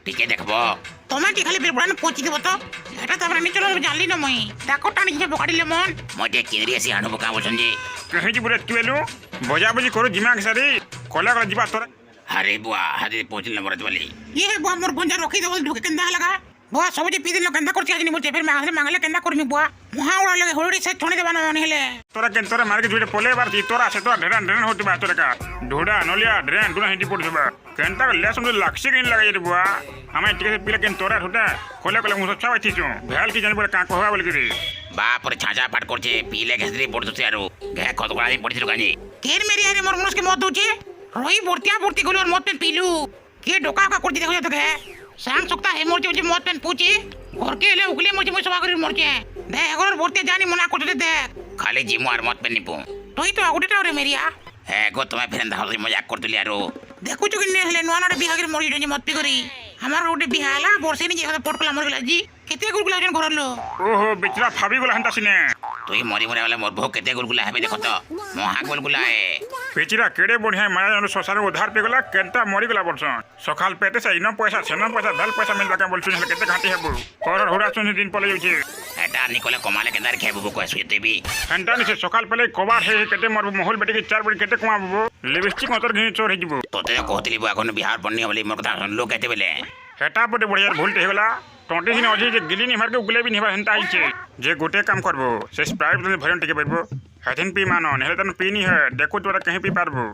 টিকে দেখবো তোমার কি খালি বেরবড়ান পচি দেব তো এটা তো আমরা নিচল জানলি না মই দেখো টানি যে বকাড়িলে মন মই টিকে কেঁদরি আসি হাঁড়ু পকা বলছেন যে कहीं जी बुरे तू एलु बजा बजी करू जिमा के सारी कोला कोला जिबा तोरा আরে বুয়া হাতে পৌঁছিল বরত বলি ये है बुआ मोर गंजा रखी दे ढुके केंदा लगा बुआ सब जे पीदिन केंदा करछि आज नि बोलते फिर मैं मांगले केंदा करमी बुआ मुहा उड़ा लगे होड़ी से छोड़ी देबा न हेले तोरा के तोरा मार के जुड़े पोले बार ती तोरा से तोरा ढेरान ढेरान होती बा तोरा का ढोडा नलिया ढेरान दुना हिंदी पड़ जबा केंता ले सुन लक्ष्य के लगा रे बुआ हमें टिके से पीला केन तोरा ठोटा कोला कोला मुस छावा थी छु भेल की जाने बोले का कहवा बोल के বাপরে ছাঁচা পাট করছে পিলে ঘেসরি পড়ছে আর ঘে কত বড় দিন পড়ছিল গানি केर मेरी अरे मोर मुनस के मत दोचे रोई बोरतिया बोरती गलो और मत पेन पीलू के डोका का करती देखो तो के सांग सकता है मोर जे मत पेन पूछी और के ले उगले मोर सभा करी मोर के दे एगोर बोरते जानी मना करते दे খালি জিমু আর মত পেন নিপু তোই তো আগুটিটা রে মেরিया হ্যাঁ গো তুমি ফেরেন দাও মজাক করতুলি আর देखु छु कि हेले नुआ नारे बिहा के मरि जे मत पी करी हमार रोटे बिहा हला बरसे नि जे पटकला मर गेला जी केते गुलगुला जन घर लो ओहो बेचरा फाबी गोला हंता सिने তুই মরি মরে গেলে মোর ভোগ কেতে গুলগুলা হবে দেখো তো মহা গুলগুলা बेचरा केड़े बढ़िया माया जन ससार उधार पे गला केंता मरी गला बरसन सकाल पेटे से इनो पैसा छन पैसा भेल पैसा मिल का बोलछन हेले केते घाटी हेबो और होड़ा सुन दिन पले जाउछे এটা নিকলে কমালে কেদার খেবু কো আসুতে বি घंटा से सकाल पहले कबार है केते मरबो महल बेटे के 4 बजे केते कमाबो लिपस्टिक मतर घिनी चोर हे जिवो তোতে কহতলি বু এখন বিহার পড়নি বলি মোর কথা শুনলো কেতে বেলে हेटा पटे बढ़िया भूलते हेगला टोंटे दिन अझै जे गिली नि मार के उगले भी नि हंता आइछे जे गोटे काम करबो से स्प्राइट भरन टिके परबो हथिन पी मानो नेले तन पीनी है देखो तोरा कहीं पी पारबो